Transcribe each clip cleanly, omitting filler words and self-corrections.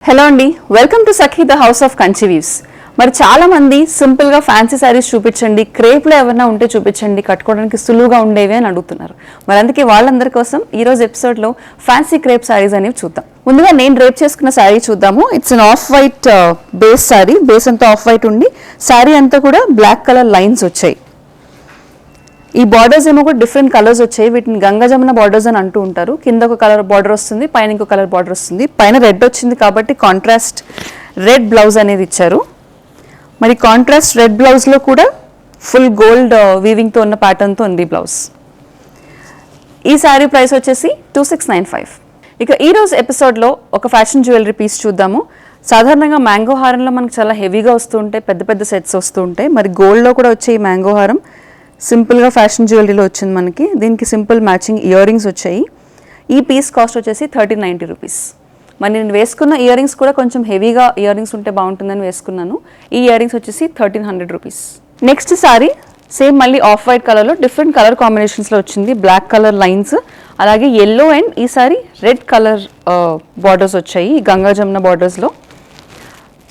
Hello అండి, welcome to Sakhi the house of Kanchi weaves. మరి చాలా మంది సింపుల్గా ఫ్యాన్సీ శారీస్ చూపించండి, క్రేప్లో ఏమైనా ఉంటే చూపించండి, కట్టుకోవడానికి సులువుగా ఉండేవి అని అడుగుతున్నారు. మరి అందుకే వాళ్ళందరి కోసం ఈరోజు ఎపిసోడ్లో ఫ్యాన్సీ క్రేప్ శారీస్ అనేవి చూద్దాం. ముందుగా నేను రేప్ చేసుకున్న శారీ చూద్దాము. It's an off white base sari. Base అంతా ఆఫ్ వైట్ ఉండి శారీ అంతా కూడా బ్లాక్ కలర్ లైన్స్ వచ్చాయి. ఈ బార్డర్స్ ఏమో కూడా డిఫరెంట్ కలర్స్ వచ్చాయి. వీటిని గంగా జమున బార్డర్స్ అని అంటూ ఉంటారు. కింద ఒక కలర్ బార్డర్ వస్తుంది, పైన ఇంకో కలర్ బార్డర్ వస్తుంది. పైన రెడ్ వచ్చింది కాబట్టి కాంట్రాస్ట్ రెడ్ బ్లౌజ్ అనేది ఇచ్చారు. మరి కాంట్రాస్ట్ రెడ్ బ్లౌజ్లో కూడా ఫుల్ గోల్డ్ వీవింగ్తో ఉన్న ప్యాటర్న్తో ఉంది బ్లౌజ్. ఈ శారీ ప్రైస్ వచ్చేసి 2695. ఇక ఈరోజు ఎపిసోడ్లో ఒక ఫ్యాషన్ జ్యువెలరీ పీస్ చూద్దాము. సాధారణంగా మ్యాంగో హారంలో మనకు చాలా హెవీగా వస్తూ ఉంటాయి, పెద్ద పెద్ద సెట్స్ వస్తూ ఉంటాయి. మరి గోల్డ్లో కూడా వచ్చే ఈ మ్యాంగో హారం సింపుల్గా ఫ్యాషన్ జ్యువెలరీలో వచ్చింది మనకి. దీనికి సింపుల్ మ్యాచింగ్ ఇయర్ రింగ్స్ వచ్చాయి. ఈ పీస్ కాస్ట్ వచ్చేసి 1390 రూపీస్. మరి నేను వేసుకున్న ఇయర్ రింగ్స్ కూడా కొంచెం హెవీగా ఇయర్ రింగ్స్ ఉంటే బాగుంటుందని వేసుకున్నాను. ఈ ఇయర్ రింగ్స్ వచ్చేసి 1300 రూపీస్. నెక్స్ట్ సారీ సేమ్ మళ్ళీ ఆఫ్ వైట్ కలర్లో డిఫరెంట్ కలర్ కాంబినేషన్స్లో వచ్చింది. బ్లాక్ కలర్ లైన్స్, అలాగే ఎల్లో అండ్ ఈసారి రెడ్ కలర్ బార్డర్స్ వచ్చాయి గంగా జమున బార్డర్స్లో.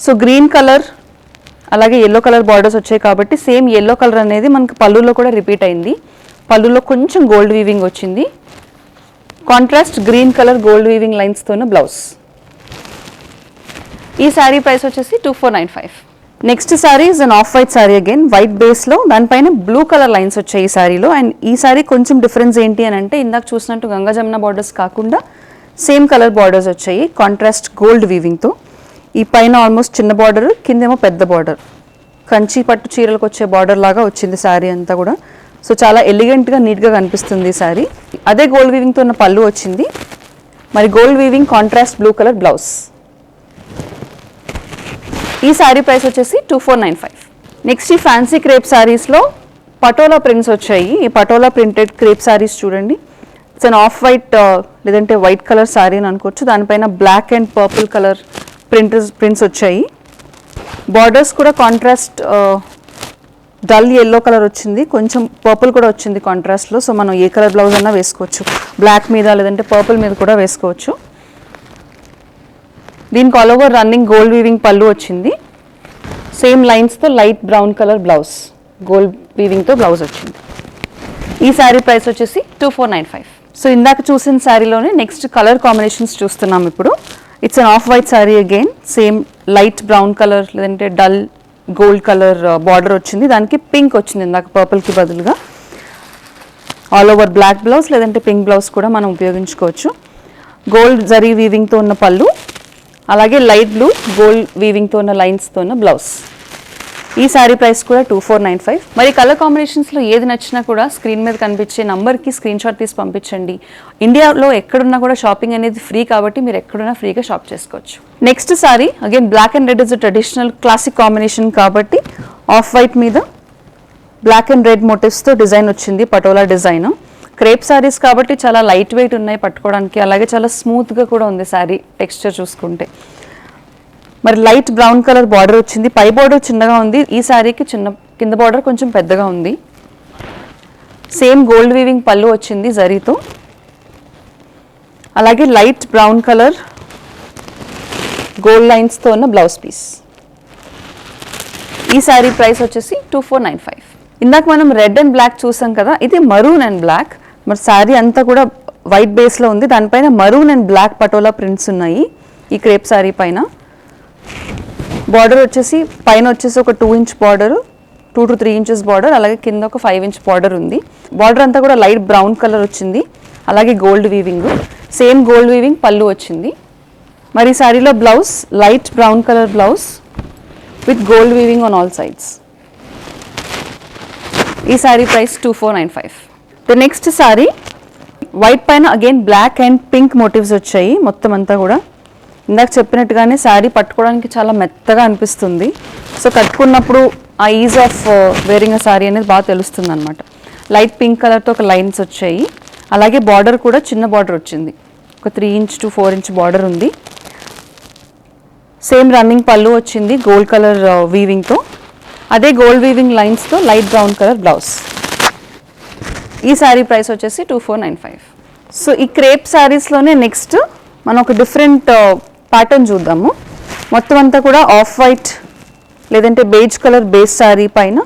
సో గ్రీన్ కలర్ అలాగే ఎల్లో కలర్ బార్డర్స్ వచ్చాయి కాబట్టి సేమ్ ఎల్లో కలర్ అనేది మనకి పళ్ళులో కూడా రిపీట్ అయింది. పళ్ళులో కొంచెం గోల్డ్ వీవింగ్ వచ్చింది. Contrast green colour gold weaving లైన్స్తోనే బ్లౌజ్. ఈ శారీ ప్రైస్ వచ్చేసి 2495. Next sari is an off white sari again, white బేస్లో దానిపైన బ్లూ కలర్ లైన్స్ వచ్చాయి ఈ శారీలో. అండ్ ఈ శారీ కొంచెం డిఫరెన్స్ ఏంటి అని అంటే ఇందాక చూసినట్టు గంగా జమున బార్డర్స్ కాకుండా సేమ్ కలర్ బార్డర్స్ వచ్చాయి కాంట్రాస్ట్ గోల్డ్ వీవింగ్తో. ఈ పైన ఆల్మోస్ట్ చిన్న బార్డర్, కిందేమో పెద్ద బార్డర్, కంచి పట్టు చీరలకు వచ్చే బార్డర్ లాగా వచ్చింది శారీ అంతా కూడా. సో చాలా ఎలిగెంట్గా నీట్గా కనిపిస్తుంది ఈ శారీ. అదే గోల్డ్ వీవింగ్తో ఉన్న పళ్ళు వచ్చింది. మరి gold weaving contrast blue colour blouse. ఈ శారీ ప్రైస్ వచ్చేసి 2495. నెక్స్ట్ ఈ ఫ్యాన్సీ క్రేప్ శారీస్లో పటోలా ప్రింట్స్ వచ్చాయి. ఈ పటోలా ప్రింటెడ్ క్రేప్ శారీస్ చూడండి. ఇట్స్ అన్ ఆఫ్ వైట్ లేదంటే వైట్ కలర్ శారీ అని అనుకోవచ్చు. దానిపైన black and purple colour prints వచ్చాయి. బార్డర్స్ కూడా కాంట్రాస్ట్ డల్ ఎల్లో కలర్ వచ్చింది, కొంచెం పర్పుల్ కూడా వచ్చింది కాంట్రాస్ట్లో. సో మనం ఏ కలర్ బ్లౌజ్ అన్నా వేసుకోవచ్చు, బ్లాక్ మీద లేదంటే పర్పుల్ మీద కూడా వేసుకోవచ్చు. దీనికి all over running gold weaving పళ్ళు వచ్చింది. సేమ్ లైన్స్తో light brown colour blouse, gold వీవింగ్తో బ్లౌజ్ వచ్చింది. ఈ శారీ ప్రైస్ వచ్చేసి 2495. సో ఇందాక చూసిన శారీలోనే నెక్స్ట్ కలర్ కాంబినేషన్స్ చూస్తున్నాం ఇప్పుడు. It's an off white sari again, same light brown colour లేదంటే డల్ గోల్డ్ కలర్ బార్డర్ వచ్చింది. దానికి పింక్ వచ్చింది ఇందాక పర్పుల్కి బదులుగా. ఆల్ ఓవర్ బ్లాక్ బ్లౌజ్ లేదంటే పింక్ బ్లౌజ్ కూడా మనం ఉపయోగించుకోవచ్చు. గోల్డ్ జరీ వీవింగ్తో ఉన్న పళ్ళు, అలాగే లైట్ బ్లూ గోల్డ్ వీవింగ్తో ఉన్న లైన్స్తో ఉన్న బ్లౌజ్. ఈ శారీ ప్రైస్ కూడా 2495. మరి కలర్ కాంబినేషన్స్లో ఏది నచ్చినా కూడా స్క్రీన్ మీద కనిపించే నంబర్కి స్క్రీన్ షాట్ తీసి పంపించండి. ఇండియాలో ఎక్కడున్నా కూడా షాపింగ్ అనేది ఫ్రీ కాబట్టి మీరు ఎక్కడున్నా ఫ్రీగా షాప్ చేసుకోవచ్చు. Next sari again black and red is a traditional classic combination కాబట్టి ఆఫ్ వైట్ మీద బ్లాక్ అండ్ రెడ్ మోటివ్స్తో డిజైన్ వచ్చింది, పటోలా డిజైన్. క్రేప్ శారీస్ కాబట్టి చాలా లైట్ వెయిట్ ఉన్నాయి పట్టుకోవడానికి, అలాగే చాలా స్మూత్గా కూడా ఉంది శారీ టెక్స్చర్ చూసుకుంటే. మరి లైట్ బ్రౌన్ కలర్ బార్డర్ వచ్చింది. పై బార్డర్ చిన్నగా ఉంది, ఈ శారీకి కింద బార్డర్ కొంచెం పెద్దగా ఉంది. సేమ్ గోల్డ్ వీవింగ్ పళ్ళు వచ్చింది జరీతో, అలాగే లైట్ బ్రౌన్ కలర్ గోల్డ్ లైన్స్తో ఉన్న బ్లౌజ్ పీస్. ఈ శారీ ప్రైస్ వచ్చేసి 2495. ఇందాక మనం రెడ్ అండ్ బ్లాక్ చూసాం కదా, ఇది మరూన్ అండ్ బ్లాక్. మరి శారీ అంతా కూడా వైట్ బేస్లో ఉంది, దానిపైన maroon and black Patola prints ఉన్నాయి ఈ క్రేప్ శారీ పైన. బార్డర్ వచ్చేసి పైన వచ్చేసి ఒక 2 inch border, 2 to 3 inches border, అలాగే కింద ఒక 5 ఇంచ్ బార్డర్ ఉంది. బార్డర్ అంతా కూడా లైట్ బ్రౌన్ కలర్ వచ్చింది, అలాగే gold weaving, same gold weaving పళ్ళు వచ్చింది. మరి శారీలో blouse light brown colour blouse with gold weaving on all sides. ఈ sari price 2495. The next sari white పైన again black and pink motifs వచ్చాయి మొత్తం అంతా కూడా. ఇందాక చెప్పినట్టుగానే శారీ పట్టుకోవడానికి చాలా మెత్తగా అనిపిస్తుంది. సో కట్టుకున్నప్పుడు ఆ is of wearing a sari అనేది బాగా తెలుస్తుంది అనమాట. లైట్ పింక్ కలర్తో ఒక లైన్స్ వచ్చాయి, అలాగే బార్డర్ కూడా చిన్న బార్డర్ వచ్చింది, ఒక 3 ఇంచ్ to 4 ఇంచ్ బార్డర్ ఉంది. సేమ్ రన్నింగ్ పళ్ళు వచ్చింది గోల్డ్ కలర్ వీవింగ్తో, అదే గోల్డ్ వీవింగ్ లైన్స్తో లైట్ బ్రౌన్ కలర్ బ్లౌజ్. ఈ శారీ ప్రైస్ వచ్చేసి 2495. సో ఈ క్రేప్ శారీస్లోనే నెక్స్ట్ మనం ఒక డిఫరెంట్ ప్యాటర్న్ చూద్దాము. మొత్తం అంతా కూడా ఆఫ్ వైట్ లేదంటే బేజ్ కలర్ బేస్ శారీ పైన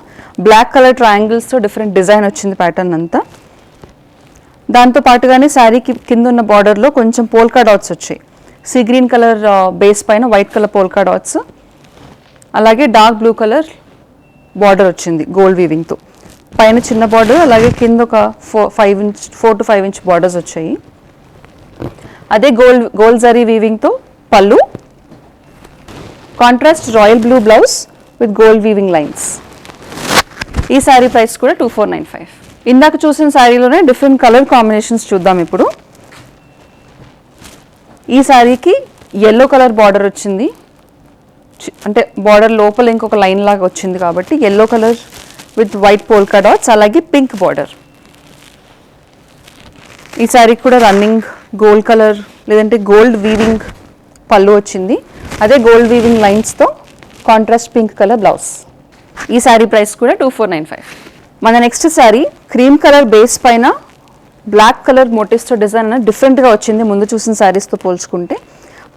బ్లాక్ కలర్ ట్రయాంగిల్స్తో డిఫరెంట్ డిజైన్ వచ్చింది ప్యాటర్న్ అంతా. దాంతో పాటుగానే శారీకి కింద ఉన్న బార్డర్లో కొంచెం పోల్కా డాట్స్ వచ్చాయి. సీ గ్రీన్ కలర్ బేస్ పైన వైట్ కలర్ పోల్కా డాట్స్, అలాగే డార్క్ బ్లూ కలర్ బార్డర్ వచ్చింది గోల్డ్ వీవింగ్తో. పైన చిన్న బార్డర్, అలాగే కింద ఒక 4 to 5 ఇంచ్ బార్డర్స్ వచ్చాయి. అదే గోల్డ్ జరీ వీవింగ్తో పళ్ళు, contrast royal blue blouse with gold weaving lines. ఈ శారీ ప్రైస్ కూడా 2495. ఇందాక చూసిన శారీలోనే డిఫరెంట్ కలర్ కాంబినేషన్స్ చూద్దాం ఇప్పుడు. ఈ శారీకి ఎల్లో కలర్ బార్డర్ వచ్చింది, అంటే బార్డర్ లోపల ఇంకొక లైన్ లాగా వచ్చింది కాబట్టి yellow colour with white polka dots, అలాగే పింక్ బార్డర్. ఈ శారీకి కూడా రన్నింగ్ గోల్డ్ కలర్ లేదంటే గోల్డ్ వీవింగ్ పళ్ళు వచ్చింది. అదే గోల్డ్ వీవింగ్ లైన్స్తో కాంట్రాస్ట్ పింక్ కలర్ బ్లౌజ్. ఈ శారీ ప్రైస్ కూడా 2495. మన next sari cream colour base పైన బ్లాక్ కలర్ మోటివ్స్తో డిజైన్ అనేది డిఫరెంట్గా వచ్చింది ముందు చూసిన శారీస్తో పోల్చుకుంటే.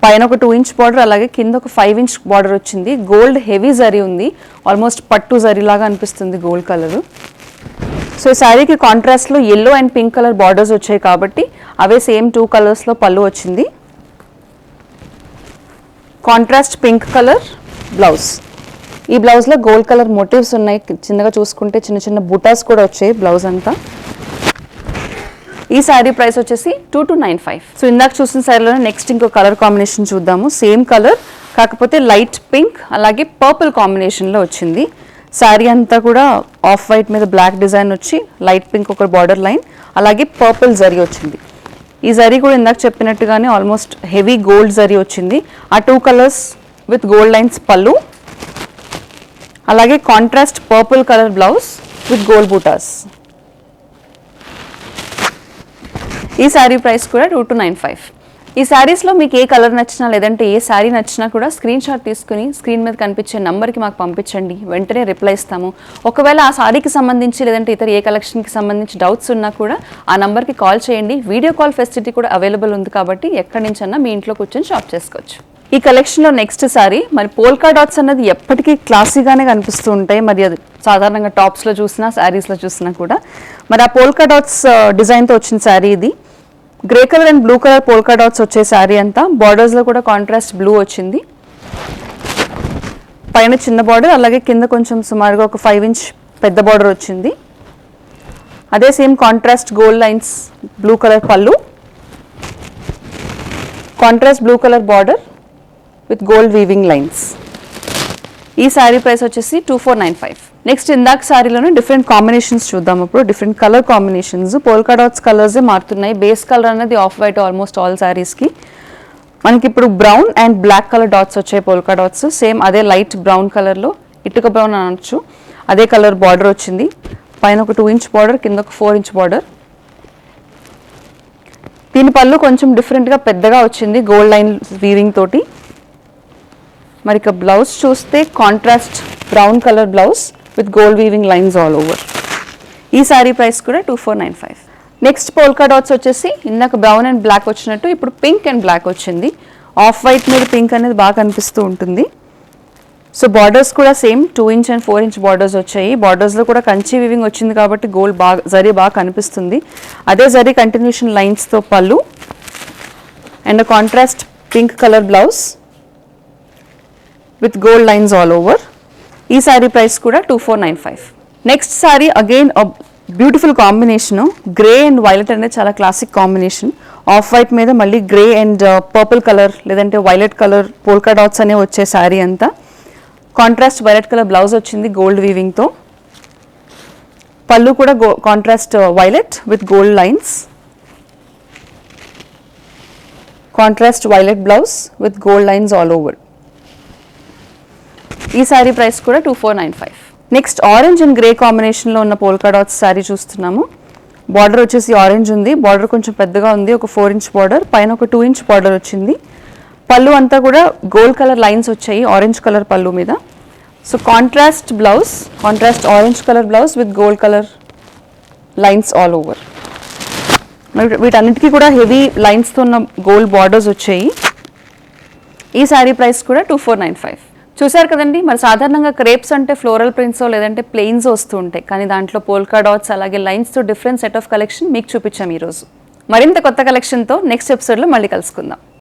పైన ఒక 2 ఇంచ్ బార్డర్, అలాగే కింద ఒక 5 ఇంచ్ బార్డర్ వచ్చింది. గోల్డ్ హెవీ జరీ ఉంది, ఆల్మోస్ట్ పట్టు జరీ లాగా అనిపిస్తుంది గోల్డ్ కలర్. సో ఈ శారీకి కాంట్రాస్ట్లో yellow and pink colour borders వచ్చాయి కాబట్టి అవే సేమ్ 2 కలర్స్లో పళ్ళు వచ్చింది. Contrast pink colour blouse. ఈ బ్లౌజ్లో గోల్డ్ కలర్ మోటివ్స్ ఉన్నాయి, చిన్నగా చూసుకుంటే చిన్న చిన్న బుటాస్ కూడా వచ్చాయి బ్లౌజ్ అంతా. ఈ శారీ ప్రైస్ వచ్చేసి 2295. సో ఇందాక చూసిన శారీలోనే నెక్స్ట్ ఇంకో కలర్ కాంబినేషన్ చూద్దాము. సేమ్ కలర్ కాకపోతే లైట్ పింక్ అలాగే పర్పుల్ కాంబినేషన్లో వచ్చింది. శారీ అంతా కూడా ఆఫ్ వైట్ మీద బ్లాక్ డిజైన్ వచ్చి లైట్ పింక్ ఒక బార్డర్ లైన్, అలాగే పర్పుల్ జరీ వచ్చింది. ఈ జరీ కూడా ఇందాక చెప్పినట్టుగానే ఆల్మోస్ట్ హెవీ గోల్డ్ జరీ వచ్చింది. ఆ 2 కలర్స్ విత్ గోల్డ్ లైన్స్ పళ్ళు, అలాగే contrast purple colour blouse with gold buttas. ఈ శారీ ప్రైస్ కూడా 2295. ఈ శారీస్లో మీకు ఏ కలర్ నచ్చినా లేదంటే ఏ శారీ నచ్చినా కూడా స్క్రీన్ షాట్ తీసుకుని స్క్రీన్ మీద కనిపించే నంబర్కి మాకు పంపించండి, వెంటనే రిప్లై ఇస్తాము. ఒకవేళ ఆ శారీకి సంబంధించి లేదంటే ఇతర ఏ కలెక్షన్కి సంబంధించి డౌట్స్ ఉన్నా కూడా ఆ నంబర్కి కాల్ చేయండి. వీడియో కాల్ ఫెసిలిటీ కూడా అవైలబుల్ ఉంది కాబట్టి ఎక్కడి నుంచన్నా మీ ఇంట్లో కూర్చొని షాప్ చేసుకోవచ్చు. ఈ కలెక్షన్లో నెక్స్ట్ శారీ మరి పోల్కా డాట్స్ అన్నది ఎప్పటికీ క్లాసీగానే కనిపిస్తూ ఉంటాయి. మరి అది సాధారణంగా టాప్స్లో చూసినా శారీస్లో చూసినా కూడా. మరి ఆ పోల్కా డాట్స్ డిజైన్తో వచ్చిన శారీ ఇది. Grey colour and blue colour polka dots వచ్చే శారీ అంతా. బార్డర్స్లో కూడా కాంట్రాస్ట్ బ్లూ వచ్చింది. పైన చిన్న బార్డర్, అలాగే కింద కొంచెం సుమారుగా ఒక 5 ఇంచ్ పెద్ద బార్డర్ వచ్చింది. అదే same contrast gold lines blue colour పళ్ళు, contrast blue colour border with gold weaving lines. ఈ శారీ ప్రైస్ వచ్చేసి 2495. నెక్స్ట్ ఇందాక శారీలోనే డిఫరెంట్ కాంబినేషన్స్ చూద్దాం. ఇప్పుడు different colour combinations. Polka dots కలర్సే మారుతున్నాయి. బేస్ కలర్ అనేది ఆఫ్ వైట్ ఆల్మోస్ట్ ఆల్ శారీస్కి. మనకి ఇప్పుడు brown and black colour dots వచ్చాయి పోల్కా డాట్స్. సేమ్ అదే లైట్ బ్రౌన్ కలర్లో, ఇటుక బ్రౌన్ అనొచ్చు, అదే కలర్ బార్డర్ వచ్చింది. పైన ఒక 2 ఇంచ్ బార్డర్, కింద ఒక 4 ఇంచ్ బార్డర్. దీని పళ్ళు కొంచెం డిఫరెంట్గా పెద్దగా వచ్చింది గోల్డ్ లైన్ వీవింగ్ తోటి. మరి ఇక బ్లౌజ్ చూస్తే contrast brown colour blouse with gold weaving lines all over. ఈ శారీ ప్రైస్ కూడా 2495. నెక్స్ట్ పోల్కా డాట్స్ వచ్చేసి ఇందాక బ్రౌన్ అండ్ బ్లాక్ వచ్చినట్టు ఇప్పుడు పింక్ అండ్ బ్లాక్ వచ్చింది. ఆఫ్ వైట్ మీద పింక్ అనేది బాగా కనిపిస్తూ ఉంటుంది. సో బార్డర్స్ కూడా same 2 inch and 4 inch borders వచ్చాయి. బార్డర్స్లో కూడా కంచి వీవింగ్ వచ్చింది కాబట్టి గోల్డ్ బాగా జరీ బాగా కనిపిస్తుంది. అదే జరీ కంటిన్యూషన్ లైన్స్తో పళ్ళు and contrast pink colour blouse with gold lines all over. ఈ శారీ ప్రైస్ కూడా 2495. Next sari again beautiful combination. Grey and violet అనేది చాలా క్లాసిక్ కాంబినేషన్. ఆఫ్ వైట్ మీద మళ్ళీ గ్రే అండ్ పర్పుల్ కలర్ లేదంటే వైలెట్ కలర్ పోల్కా డాట్స్ అనేవి వచ్చే శారీ అంతా. కాంట్రాస్ట్ వైలెట్ కలర్ బ్లౌజ్ వచ్చింది గోల్డ్ వీవింగ్తో. పళ్ళు కూడా contrast violet with gold lines. Contrast violet blouse with gold lines all over. ఈ శారీ ప్రైస్ కూడా 2495. నెక్స్ట్ ఆరెంజ్ అండ్ గ్రే కాంబినేషన్లో ఉన్న పోల్కా డాట్స్ శారీ చూస్తున్నాము. బార్డర్ వచ్చేసి ఆరెంజ్ ఉంది, బార్డర్ కొంచెం పెద్దగా ఉంది, ఒక 4 ఇంచ్ బార్డర్, పైన ఒక 2 ఇంచ్ బార్డర్ వచ్చింది. పళ్ళు అంతా కూడా గోల్డ్ కలర్ లైన్స్ వచ్చాయి ఆరెంజ్ కలర్ పళ్ళు మీద. So contrast blouse, contrast orange colour blouse with gold colour lines all over. వీటన్నిటికీ కూడా హెవీ లైన్స్తో ఉన్న గోల్డ్ బార్డర్స్ వచ్చాయి. ఈ శారీ ప్రైస్ కూడా 2495. చూసారు కదండి, మరి సాధారణంగా క్రేప్స్ అంటే ఫ్లోరల్ ప్రింట్స్ లేదంటే ప్లెయిన్స్ వస్తూ ఉంటాయి, కానీ దాంట్లో పోల్కా డాట్స్ అలాగే లైన్స్తో డిఫరెంట్ సెట్ ఆఫ్ కలెక్షన్ మీకు చూపించాం ఈరోజు. మరింత కొత్త కలెక్షన్తో నెక్స్ట్ ఎపిసోడ్లో మళ్ళీ కలుసుకుందాం.